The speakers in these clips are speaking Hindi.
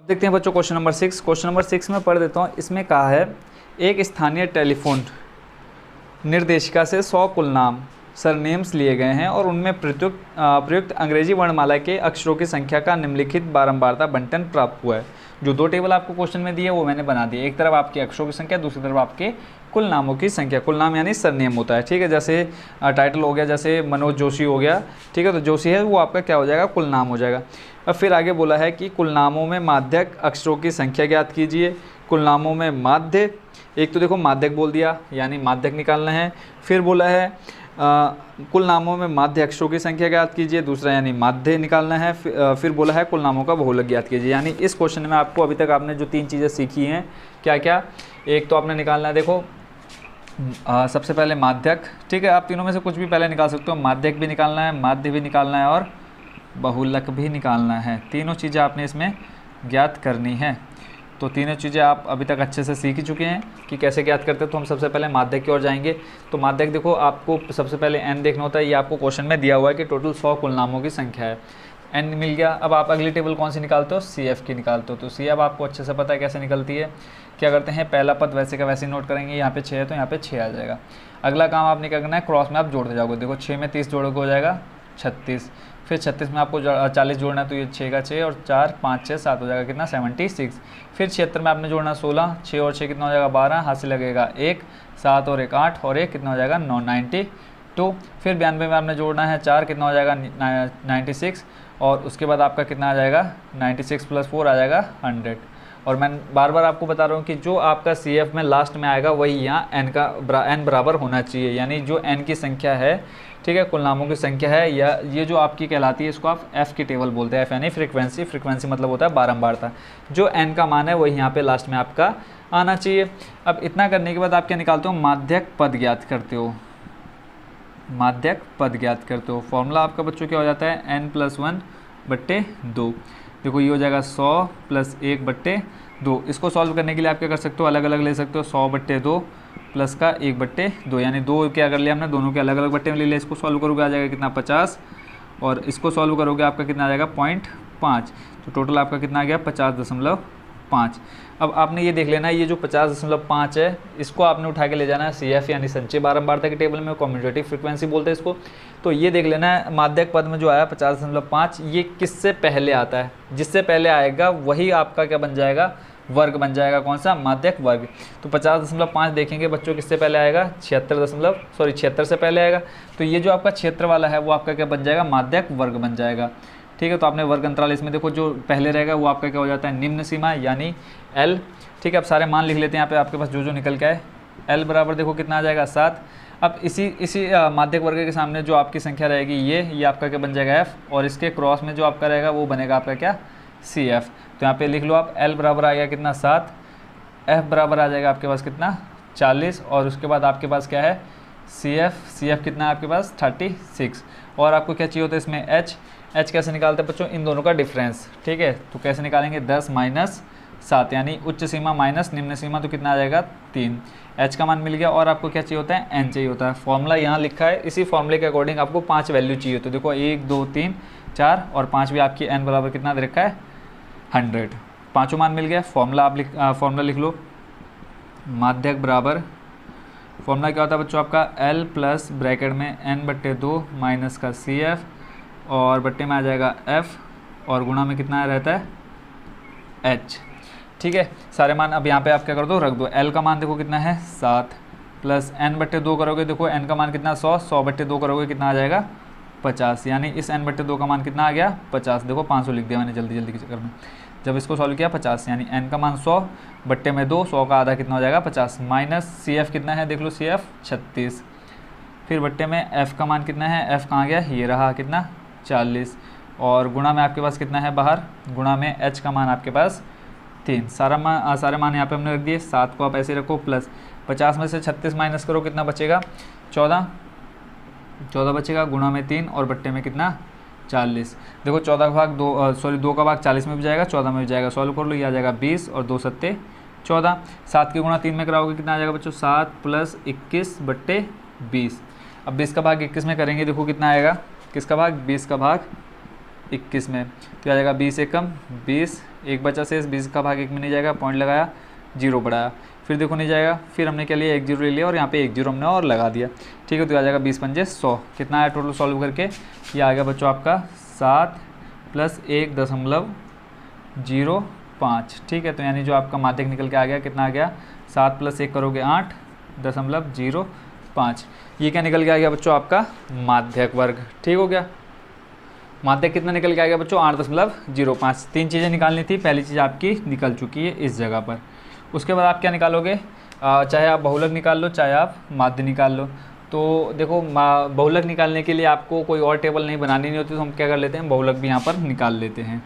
देखते हैं बच्चों क्वेश्चन नंबर 6। क्वेश्चन नंबर 6 में पढ़ देता हूँ। इसमें कहा है एक स्थानीय टेलीफोन निर्देशिका से 100 कुल नाम सरनेम्स लिए गए हैं और उनमें प्रयुक्त अंग्रेजी वर्णमाला के अक्षरों की संख्या का निम्नलिखित बारंबारता बंटन प्राप्त हुआ है। जो दो टेबल आपको क्वेश्चन में दिए वो मैंने बना दिए। एक तरफ आपके अक्षरों की संख्या, दूसरी तरफ आपके कुल नामों की संख्या। कुल नाम यानी सरनेम होता है, ठीक है। जैसे टाइटल हो गया, जैसे मनोज जोशी हो गया, ठीक है। तो जोशी है वो आपका क्या हो जाएगा, कुल नाम हो जाएगा। अब फिर आगे बोला है कि कुल नामों में माध्यक अक्षरों की संख्या ज्ञात कीजिए। कुल नामों में माध्य, एक तो देखो माध्यक बोल दिया यानी माध्यक निकालना है। फिर बोला है कुल नामों में माध्य अक्षरों की संख्या ज्ञात कीजिए, दूसरा यानी माध्य निकालना है। फिर बोला है कुल नामों का बहुलक ज्ञात कीजिए। यानी इस क्वेश्चन में आपको अभी तक आपने जो 3 चीज़ें सीखी हैं, क्या क्या, एक तो आपने निकालना है, देखो सबसे पहले माध्यक, ठीक है। आप तीनों में से कुछ भी पहले निकाल सकते हो। माध्यक भी निकालना है, माध्य भी निकालना है और बहुलक भी निकालना है। तीनों चीज़ें आपने इसमें ज्ञात करनी है। तो तीनों चीज़ें आप अभी तक अच्छे से सीख ही चुके हैं कि कैसे ज्ञात करते हैं। तो हम सबसे पहले माध्यक की ओर जाएंगे। तो माध्यक देखो, आपको सबसे पहले n देखना होता है। ये आपको क्वेश्चन में दिया हुआ है कि टोटल 100 कुल नामों की संख्या है। n मिल गया। अब आप अगली टेबल कौन सी निकालते हो, CF की निकालते हो। तो CF आपको अच्छे से पता है कैसे निकलती है। क्या करते हैं, पहला पद वैसे का वैसे नोट करेंगे। यहाँ पे 6 है तो यहाँ पे 6 आ जाएगा। अगला काम आपने क्या करना है, क्रॉस में आप जोड़ते जाओगे। देखो 6 में 30 जोड़ोगे हो जाएगा 36। फिर 36 में आपको 40 जोड़ना है तो ये 6 का 6 और 4 5 6 7 हो जाएगा कितना, 76। फिर 76 में आपने जोड़ना 16, 6 और 6 कितना हो जाएगा 12, हाथ से लगेगा 1, 7 और 1 8 और 1 कितना हो जाएगा 9, 92। फिर 92 में आपने जोड़ना है 4, कितना हो जाएगा 96 और उसके बाद आपका कितना आ जाएगा 96 + 4 आ जाएगा 100। और मैं बार बार आपको बता रहा हूँ कि जो आपका CF में लास्ट में आएगा वही यहाँ n बराबर होना चाहिए। यानी जो n की संख्या है, ठीक है, कुल नामों की संख्या है, या ये जो आपकी कहलाती है इसको आप F की टेबल बोलते हैं। F यानी फ्रीक्वेंसी, फ्रीक्वेंसी मतलब होता है बारंबारता। जो n का मान है वही यहाँ पे लास्ट में आपका आना चाहिए। अब इतना करने के बाद आप क्या निकालते हो, माध्यक पद ज्ञात करते हो। माध्यक पद ज्ञात करते हो। फॉर्मूला आपका बच्चों क्या हो जाता है, n+1/2। देखो ये हो जाएगा 100 + 1/2। इसको सॉल्व करने के लिए आप क्या कर सकते हो, अलग अलग ले सकते हो। 100/2 प्लस का 1/2, यानी 2 क्या कर लिया हमने, दोनों के अलग अलग बट्टे में ले लिया। इसको सॉल्व करोगे आ जाएगा कितना 50 और इसको सॉल्व करोगे आपका कितना आ जाएगा 0.5। तो टोटल आपका कितना आ गया 50.5। अब आपने ये देख लेना है, ये जो 50.5 है इसको आपने उठा के ले जाना है CF यानी संचय बारंबारता की टेबल में, कम्यूटेटिव फ्रीक्वेंसी बोलते हैं इसको। तो ये देख लेना है माध्यक पद में जो आया 50.5, ये किससे पहले आता है, जिससे पहले आएगा वही आपका क्या बन जाएगा, वर्ग बन जाएगा। कौन सा, माध्यक वर्ग। तो 50.5 देखेंगे बच्चों किससे पहले आएगा, 76 से पहले आएगा। तो ये जो आपका क्षेत्र वाला है वो आपका क्या बन जाएगा, माध्यक वर्ग बन जाएगा। ठीक है, तो आपने वर्ग अंतराल इसमें देखो जो पहले रहेगा वो आपका क्या हो जाता है, निम्न सीमा यानी L। ठीक है, अब सारे मान लिख लेते हैं यहाँ पे आपके पास जो निकल के आए। L बराबर देखो कितना आ जाएगा 7। अब इसी माध्यक वर्ग के सामने जो आपकी संख्या रहेगी ये आपका क्या बन जाएगा F, और इसके क्रॉस में जो आपका रहेगा वो बनेगा आपका क्या, CF। तो यहाँ पे लिख लो आप, L बराबर आ गया कितना 7, F बराबर आ जाएगा आपके पास कितना 40, और उसके बाद आपके पास क्या है CF कितना है आपके पास 36। और आपको क्या चाहिए होता है इसमें H कैसे निकालते हैं बच्चों, इन दोनों का डिफरेंस। ठीक है, तो कैसे निकालेंगे, 10 - 7 यानी उच्च सीमा माइनस निम्न सीमा, तो कितना आ जाएगा 3। H का मान मिल गया और आपको क्या चाहिए होता है, N चाहिए होता है। फॉर्मूला यहाँ लिखा है, इसी फॉर्मूले के अकॉर्डिंग आपको 5 वैल्यू चाहिए। तो देखो 1 2 3 4 और 5 भी आपकी N बराबर कितना दे रखा है 100। पाँचों मान मिल गया। फॉर्मूला लिख लो, माध्यक बराबर, फॉर्मूला क्या होता है बच्चों आपका, L प्लस ब्रैकेट में n/2 माइनस का CF और बट्टे में आ जाएगा F और गुणा में कितना रहता है H। ठीक है, सारे मान अब यहाँ पे आप क्या कर दो, रख दो। L का मान देखो कितना है 7 प्लस n/2 करोगे, देखो n का मान कितना 100/2 करोगे कितना आ जाएगा 50, यानी इस n/2 का मान कितना आ गया 50। देखो 500 लिख दिया मैंने जल्दी के चक्कर में। जब इसको सॉल्व किया 50, यानी n का मान 100/2, 100 का आधा कितना हो जाएगा 50, माइनस CF कितना है देख लो, CF 36। फिर बट्टे में F का मान कितना है, F कहाँ गया, ये रहा कितना 40, और गुणा में आपके पास कितना है बाहर, गुणा में H का मान आपके पास 3। सारे मान यहाँ पे हमने रख दिए। 7 को आप ऐसे रखो, प्लस 50 में से 36 माइनस करो कितना बचेगा 14 बचेगा, गुणा में 3 और बट्टे में कितना 40। देखो 14 का भाग 2 का भाग 40 में भी जाएगा, 14 में भी जाएगा। सॉल्व कर लो, ये आ जाएगा 20 और 2 सत्ते 14। 7 की गुणा 3 में कराओगे कितना आ जाएगा बच्चों, 7 + 21/20। अब 20 का भाग 21 में करेंगे, देखो कितना आएगा, किसका भाग, 20 का भाग 21 में, तो आ जाएगा 20 एकम 20, एक बचा शेष, 20 का भाग 1 में नहीं जाएगा, पॉइंट लगाया, जीरो बढ़ाया, फिर देखो नहीं जाएगा, फिर हमने क्या लिया, एक जीरो ले लिया और यहाँ पे एक जीरो हमने और लगा दिया। ठीक है, तो आ जाएगा 20 पंजे 100। कितना आया टोटल सॉल्व करके, ये आ गया बच्चों आपका 7 + 1.05। ठीक है, तो यानी जो आपका माध्यक निकल के आ गया, कितना आ गया, 7 + 1 करोगे 8.05। ये क्या निकल के आ गया बच्चों, आपका माध्यक वर्ग। ठीक हो गया, माध्यक कितना निकल के आ गया बच्चों, 8.05। 3 चीज़ें निकालनी थी, पहली चीज़ आपकी निकल चुकी है इस जगह पर। उसके बाद आप क्या निकालोगे, चाहे आप बहुलक निकाल लो, चाहे आप माध्य निकाल लो। तो देखो बहुलक निकालने के लिए आपको कोई और टेबल नहीं बनानी नहीं होती, तो हम क्या कर लेते हैं, बहुलक भी यहाँ पर निकाल लेते हैं।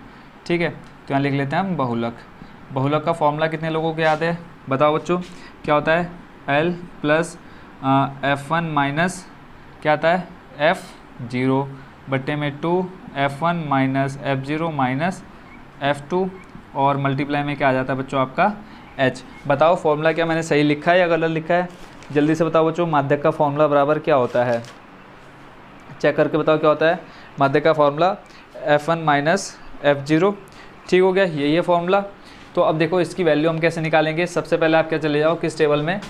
ठीक है, तो यहाँ लिख लेते हैं हम बहुलक। बहुलक का फॉर्मूला कितने लोगों को याद है, बताओ बच्चों, क्या होता है, L + F1 माइनस क्या आता है, F0 बट्टे में 2F1 - F0 - F2 और मल्टीप्लाई में क्या आ जाता है बच्चों आपका H। बताओ फॉर्मूला क्या मैंने सही लिखा है या गलत लिखा है, जल्दी से बताओ बच्चों। माध्यक का फॉर्मूला बराबर क्या होता है, चेक करके बताओ क्या होता है। माध्यक का फॉर्मूला F1 - F0। ठीक हो गया, यही है फॉर्मूला। तो अब देखो इसकी वैल्यू हम कैसे निकालेंगे। सबसे पहले आप क्या चले जाओ, किस टेबल में,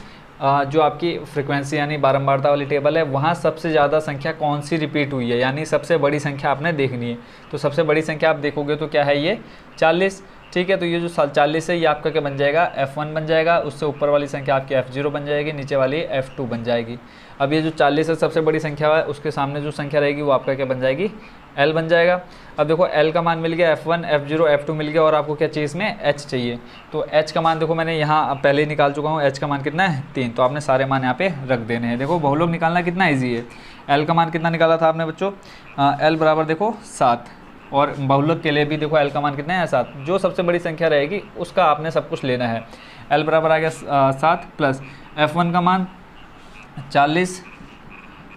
जो आपकी फ्रिक्वेंसी यानी बारंबारता वाली टेबल है, वहाँ सबसे ज़्यादा संख्या कौन सी रिपीट हुई है, यानी सबसे बड़ी संख्या आपने देखनी है। तो सबसे बड़ी संख्या आप देखोगे तो क्या है, ये 40। ठीक है, तो ये जो 40 है ये आपका क्या बन जाएगा, F1 बन जाएगा। उससे ऊपर वाली संख्या आपकी F0 बन जाएगी, नीचे वाली F2 बन जाएगी। अब ये जो 40 है सबसे बड़ी संख्या है, उसके सामने जो संख्या रहेगी वो आपका क्या बन जाएगी, L बन जाएगा। अब देखो L का मान मिल गया, F1 F0 F2 मिल गया, और आपको क्या चाहिए इसमें, H चाहिए। तो H का मान देखो मैंने यहाँ पहले ही निकाल चुका हूँ, H का मान कितना है 3। तो आपने सारे मान यहाँ पे रख देने हैं। देखो बहुलक निकालना कितना ईजी है। L का मान कितना निकाला था आपने बच्चों, L बराबर देखो 7, और बहुलक के लिए भी देखो L का मान कितना है 7। जो सबसे बड़ी संख्या रहेगी उसका आपने सब कुछ लेना है। L बराबर आ गया 7 प्लस F1 का मान 40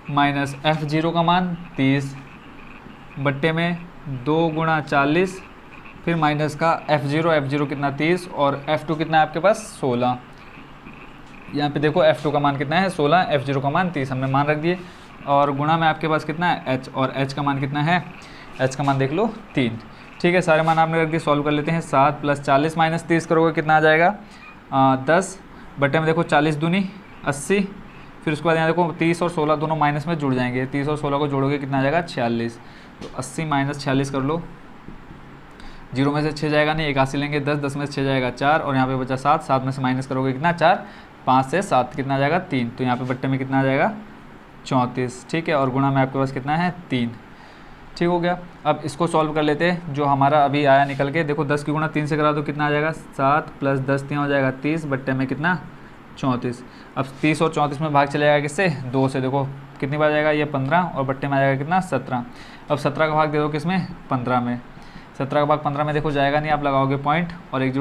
माइनस F0 का मान 30 बट्टे में 2 × 40, फिर माइनस का F0 कितना 30 और F2 कितना है आपके पास 16। यहाँ पे देखो F2 का मान कितना है 16, F0 का मान 30 हमने मान रख दिए, और गुणा में आपके पास कितना है H, और H का मान कितना है, H का मान देख लो 3। ठीक है, सारे मान आपने रख दिए, सॉल्व कर लेते हैं। 7 + 40 - 30 करोगे कितना आ जाएगा, 10 बटे में देखो 40 दूनी 80, फिर उसके बाद यहाँ देखो 30 और 16 दोनों माइनस में जुड़ जाएंगे, 30 और 16 को जोड़ोगे कितना आ जाएगा 46। तो 80 - 46 कर लो, 0 में से 6 जाएगा नहीं, 81 लेंगे 10, 10 में से 6 जाएगा 4, और यहाँ पे बचा 7, 7 में से माइनस करोगे कितना 4, 5 से 7 कितना आ जाएगा 3। तो यहाँ पे बट्टे में कितना आ जाएगा 34। ठीक है, और गुणा में आपके पास कितना है 3। ठीक हो गया, अब इसको सॉल्व कर लेते हैं। जो हमारा अभी आया निकल के, देखो 10 की गुणा 3 से करा दो कितना आ जाएगा 7 + 10 3 हो जाएगा 30 बट्टे में कितना 34। अब 30 और 34 में भाग चले जाएगा किससे, 2 से। देखो कितनी बार जाएगा ये 15, और बट्टे में आ जाएगा कितना 17। अब 17 का भाग दे दो किसमें, 15 में। 17 का भाग 15 में देखो जाएगा नहीं, आप लगाओगे पॉइंट और एक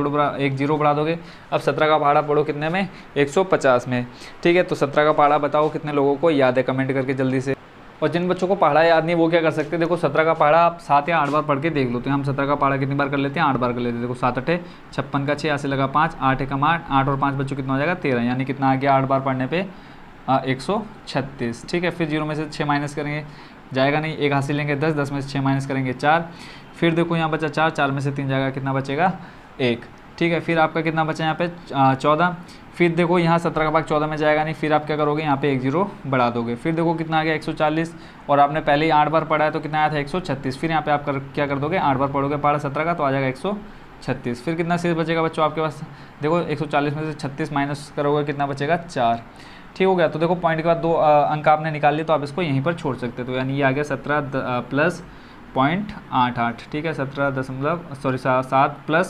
जीरो बढ़ा दोगे। अब 17 का पहाड़ा पढ़ो कितने में, 150 में। ठीक है, तो 17 का पहाड़ा बताओ कितने लोगों को याद है, कमेंट करके जल्दी से। और जिन बच्चों को पहाड़ा याद नहीं वो क्या कर सकते हैं, देखो 17 का पहाड़ा आप 7 या 8 बार पढ़ के देख लो। तो हम 17 का पहाड़ा कितनी बार कर लेते हैं, 8 बार कर लेते हैं। देखो 7 × 8 = 56 का 6, यहाँ से लगा 5, 8 × 8, 8 और 5 बच्चों कितना हो जाएगा 13, यानी कितना आ गया 8 बार पढ़ने पे 136। ठीक है, फिर 0 में से 6 माइनस करेंगे, जाएगा नहीं, 1 हासिल लेंगे 10, 10 में से 6 माइनस करेंगे 4, फिर देखो यहाँ बचा 4, 4 में से 3 जाएगा, कितना बचेगा 1। ठीक है, फिर आपका कितना बचा यहाँ पे 14। फिर देखो यहाँ 17 का भाग 14 में जाएगा नहीं, फिर आप क्या करोगे यहाँ पे 1 0 बढ़ा दोगे। फिर देखो कितना आ गया 140, और आपने पहले ही 8 बार पढ़ा है तो कितना आया था 136। फिर यहाँ पे आप क्या कर दोगे, 8 बार पढ़ोगे पहाड़ा 17 का तो आ जाएगा 136। फिर कितना शेष बचेगा बच्चों आपके पास, देखो 140 में से 36 माइनस करोगे कितना बचेगा 4। ठीक हो गया, तो देखो पॉइंट के बाद 2 अंक आपने निकाल लिए, तो आप इसको यहीं पर छोड़ सकते। तो यानी ये आ गया 17 + 0.88। ठीक है, 7 +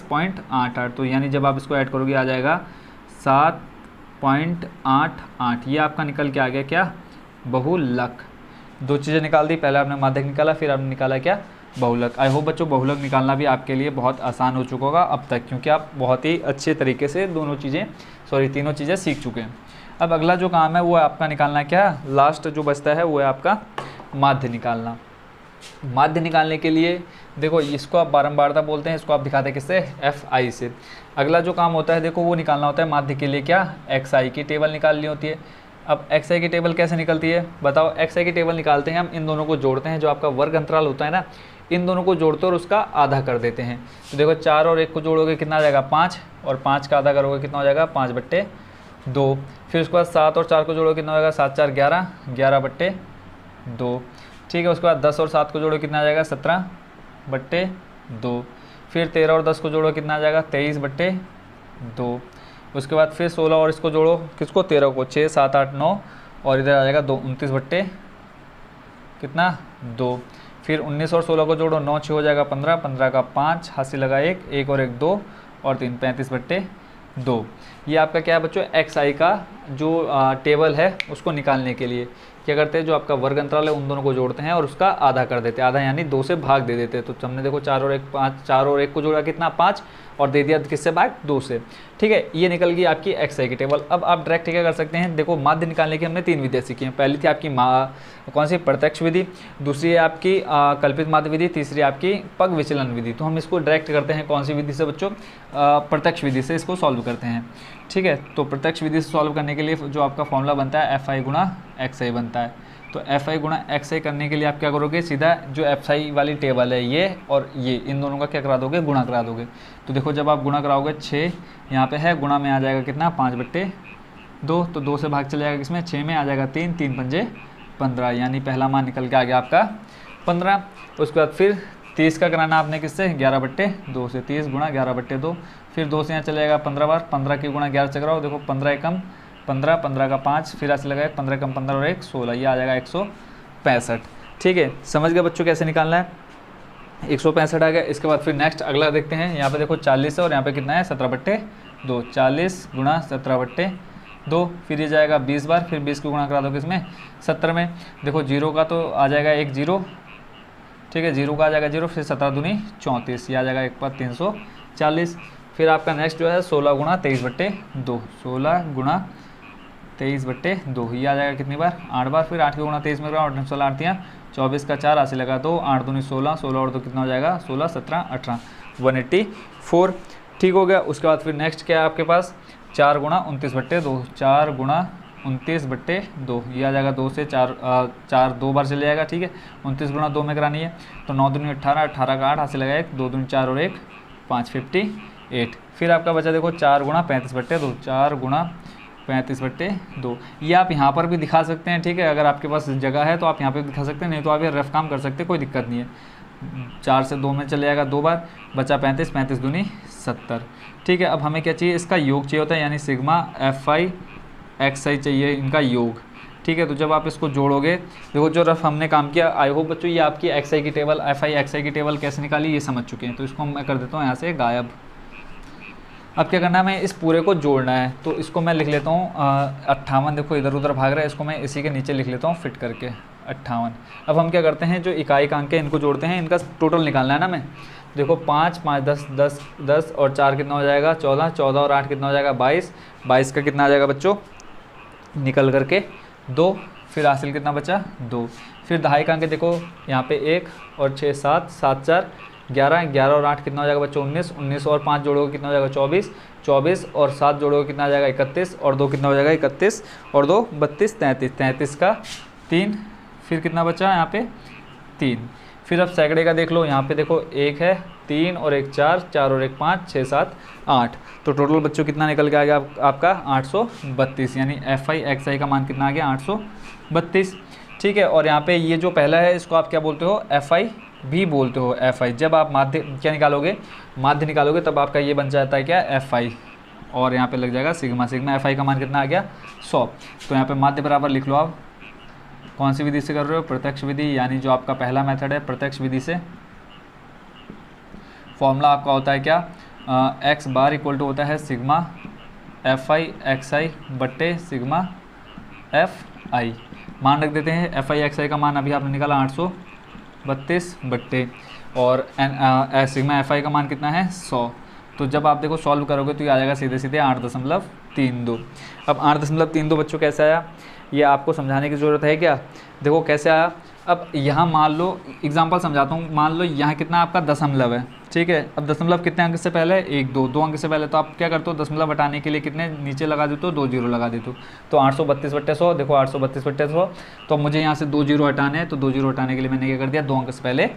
0.88। तो यानी जब आप इसको ऐड करोगे आ जाएगा 7.88। ये आपका निकल के आ गया क्या, बहुलक। 2 चीज़ें निकाल दी, पहले आपने माध्यक निकाला, फिर आपने निकाला क्या, बहुलक। आई होप बच्चों बहुलक निकालना भी आपके लिए बहुत आसान हो चुका होगा अब तक, क्योंकि आप बहुत ही अच्छे तरीके से तीनों चीज़ें सीख चुके हैं। अब अगला जो काम है वो है आपका निकालना क्या, लास्ट जो बचता है वो है आपका माध्य निकालना। माध्य निकालने के लिए देखो इसको आप बारंबारता बोलते हैं, इसको आप दिखाते हैं किससे, FI से। अगला जो काम होता है देखो वो निकालना होता है माध्य के लिए क्या, XI की टेबल निकालनी होती है। अब XI की टेबल कैसे निकलती है बताओ। XI की टेबल निकालते हैं हम इन दोनों को जोड़ते हैं, जो आपका वर्ग अंतराल होता है ना, इन दोनों को जोड़ते और उसका आधा कर देते हैं। तो देखो 4 और 1 को जोड़ोगे कितना आ जाएगा 5, और 5 का आधा करोगे कितना हो जाएगा 5/2। फिर उसके बाद 7 और 4 को जोड़ोगे कितना हो जाएगा 7 4 11, 11/2। ठीक है, उसके बाद 10 और 7 को जोड़ो कितना आ जाएगा 17/2। फिर 13 और 10 को जोड़ो कितना आ जाएगा 23/2। उसके बाद फिर 16 और इसको जोड़ो, किसको 13 को, 6 7 8 9, और इधर आ जाएगा 29/2। फिर 19 और 16 को जोड़ो, 9 6 हो जाएगा 15, 15 का 5, हाथ से लगा 1 और 1 2 और 3, 35/2। ये आपका क्या है बच्चों, एक्स आई का जो टेबल है उसको निकालने के लिए क्या करते हैं, जो आपका वर्ग अंतराल है उन दोनों को जोड़ते हैं और उसका आधा कर देते हैं, आधा यानी 2 से भाग दे देते हैं। तो हमने देखो 4 और 1 5, 4 और 1 को जोड़ा कितना 5, और दे दिया किससे भाग 2 से। ठीक है, ये निकल गई आपकी एक्स आई की टेबल। अब आप डायरेक्ट क्या कर सकते हैं, देखो माध्य निकालने की हमने 3 विधियाँ सीखी हैं। पहली थी आपकी कौन सी, प्रत्यक्ष विधि, दूसरी है आपकी कल्पित माध्य विधि, तीसरी आपकी पग विचलन विधि। तो हम इसको डायरेक्ट करते हैं कौन सी विधि से बच्चों, प्रत्यक्ष विधि से इसको सॉल्व करते हैं। ठीक है, तो प्रत्यक्ष विधि से सॉल्व करने के लिए जो आपका फॉर्मूला बनता है एफ आई गुणा एक्स आई बनता है। तो एफ आई गुणा एक्स आई करने के लिए आप क्या करोगे, सीधा जो एफ आई वाली टेबल है ये और ये, इन दोनों का क्या करा दोगे, गुणा करा दोगे। तो देखो जब आप गुणा कराओगे 6 यहाँ पे है, गुणा में आ जाएगा कितना 5/2, तो 2 से भाग चले जाएगा किसमें 6 में, आ जाएगा 3, 3 पंजे 15, यानी पहला मान निकल के आ गया आपका 15। उसके बाद फिर 30 का कराना आपने किससे, 11/2 से, 30 गुणा 11/2। फिर 2 से यहाँ चले जाएगा 15 बार, 15 की गुणा 11 से कराओ, देखो 15 एकम 15, 15 का 5, फिर ऐसे लगाए 15 कम 15 और 1 16, ये आ जाएगा 165। ठीक है, समझ गए बच्चों कैसे निकालना है, 165 आ गया। इसके बाद फिर नेक्स्ट अगला देखते हैं, यहाँ पे देखो 40 है और यहाँ पे कितना है 17/2, 40 गुणा 17/2। फिर ये जाएगा 20 बार, फिर 20 को गुणा करा दो किसमें 70 में। देखो 0 का तो आ जाएगा 1 0, ठीक है, 0 का आ जाएगा 0, फिर 17 दूनी 34, ये आ जाएगा 1 पर 340। फिर आपका नेक्स्ट जो है 16 गुणा 23/2, 16 गुणा 23/2, ये आ जाएगा कितनी बार 8 बार। फिर 8 के गुणा 23 में 8 16 8 24 का 4, ऐसे लगा 2, 8 दूनी 16, 16 और 2 कितना हो जाएगा 16 17 18, 184। ठीक हो गया। उसके बाद फिर नेक्स्ट क्या है आपके पास, 4 गुणा 29/2, 4 गुणा 29/2, ये आ जाएगा 2 से 4 2 बार चले जाएगा। ठीक है, 29 गुणा 2 में करानी है, तो 9 दूनी 18, 18 का 8, हाथ से लगा 1, 2 दूनी 4 और 1 5, 58। फिर आपका बचा देखो 4 गुणा 35/2, 4 गुणा 35/2, ये आप यहाँ पर भी दिखा सकते हैं। ठीक है, अगर आपके पास जगह है तो आप यहाँ पे दिखा सकते हैं, नहीं तो आप ये रफ काम कर सकते हैं, कोई दिक्कत नहीं है। 4 से 2 में चले जाएगा 2 बार, बचा 35, 35 दूनी 70। ठीक है, अब हमें क्या चाहिए, इसका योग चाहिए होता है, यानी सिग्मा एफ आई एक्स आई चाहिए, इनका योग। ठीक है, तो जब आप इसको जोड़ोगे, देखो जो रफ हमने काम किया, आई होप बच्चों ये आपकी एक्स आई की टेबल, एफ आई एक्स आई की टेबल कैसे निकाली ये समझ चुके हैं। तो इसको मैं कर देता हूँ यहाँ से गायब। अब क्या करना है, मैं इस पूरे को जोड़ना है, तो इसको मैं लिख लेता हूँ 58। देखो इधर उधर भाग रहा है, इसको मैं इसी के नीचे लिख लेता हूँ फिट करके 58। अब हम क्या करते हैं, जो इकाई का अंक है इनको जोड़ते हैं, इनका टोटल निकालना है ना। मैं देखो 5 5 10 10 10 और 4 कितना हो जाएगा 14, 14 और 8 कितना हो जाएगा 22, 22 का कितना आ जाएगा बच्चों निकल करके 2, फिर हासिल कितना बचा 2। फिर दहाई का अंक देखो यहाँ पे 1 और 6 7, 7 4 11, 11 और 8 कितना हो जाएगा बच्चों 19, 19 और 5 जोड़ोगे कितना हो जाएगा 24, 24 और 7 जोड़ोगे कितना आ जाएगा 31, और 2 कितना हो जाएगा 31 और 2 32, 33, 33 का 3, फिर कितना बचा यहाँ पे 3। फिर अब सैकड़े का देख लो, यहाँ पे देखो 1 है 3 और 1 4, 4 और 1 5, 6 7 8, तो टोटल बच्चों कितना निकल के आ गया आपका 832, यानी एफ आई एक्स आई का मान कितना आ गया 832। ठीक है, और यहाँ पे ये जो पहला है इसको आप क्या बोलते हो, एफ आई भी बोलते हो, एफ आई। जब आप माध्य क्या निकालोगे, माध्य निकालोगे, तब आपका ये बन जाता है क्या एफ आई, और यहाँ पे लग जाएगा सिग्मा, सिग्मा एफ आई का मान कितना आ गया 100। तो यहाँ पे माध्य बराबर लिख लो आप, कौन सी विधि से कर रहे हो, प्रत्यक्ष विधि, यानी जो आपका पहला मेथड है प्रत्यक्ष विधि से। फॉर्मूला आपका होता है क्या, एक्स बार इक्वल टू होता है सिग्मा एफ आई एक्स आई बट्टे सिग्मा एफ आई। मान रख देते हैं, एफ आई एक्स आई का मान अभी आपने निकाला 832 बट्टे, और सिग्मा एफ आई का मान कितना है 100। तो जब आप देखो सॉल्व करोगे तो ये आ जाएगा सीधे सीधे 8.32। अब 8.32 बच्चों कैसे आया, ये आपको समझाने की ज़रूरत है क्या। देखो कैसे आया, अब यहाँ मान लो एग्जांपल समझाता हूँ, मान लो यहाँ कितना आपका दशमलव है। ठीक है, अब दशमलव कितने अंक से पहले 1 2 2 अंक से पहले, तो आप क्या करते हो दशमलव हटाने के लिए कितने नीचे लगा देते हो 2 जीरो लगा देते हो। तो 832/100, देखो 832/100, तो मुझे यहाँ से 2 जीरो हटाने हैं, तो 2 जीरो हटाने के लिए मैंने क्या कर दिया 2 अंक से पहले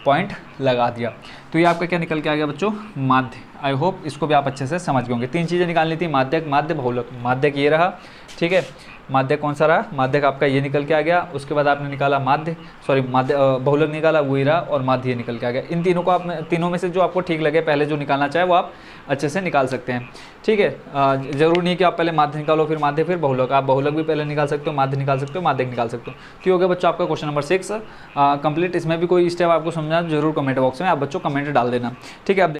पॉइंट लगा दिया। तो ये आपका क्या निकल के आ गया बच्चों, माध्य। आई होप इसको भी आप अच्छे से समझ गए होंगे। 3 चीज़ें निकालनी थी, माध्यक, माध्य, बहुलक। माध्यक ये रहा, ठीक है। माध्यक कौन सा रहा, माध्यक आपका ये निकल के आ गया। उसके बाद आपने निकाला माध्य, सॉरी माध्य, बहुलक निकाला, वही रहा, और माध्य ये निकल के आ गया। इन तीनों को आप, तीनों में से जो आपको ठीक लगे पहले जो निकालना चाहे वो आप अच्छे से निकाल सकते हैं, ठीक है। जरूर नहीं कि आप पहले माध्य निकालो फिर माध्य फिर बहुलक, आप बहुलक भी पहले निकाल सकते हो, माध्य निकाल सकते हो, माध्यक निकाल सकते हो। तो हो गया बच्चों आपका क्वेश्चन नंबर 6 कंप्लीट। इसमें भी कोई स्टेप आपको समझना जरूर कमेंट बॉक्स में आप बच्चों कमेंट डाल देना, ठीक है। आप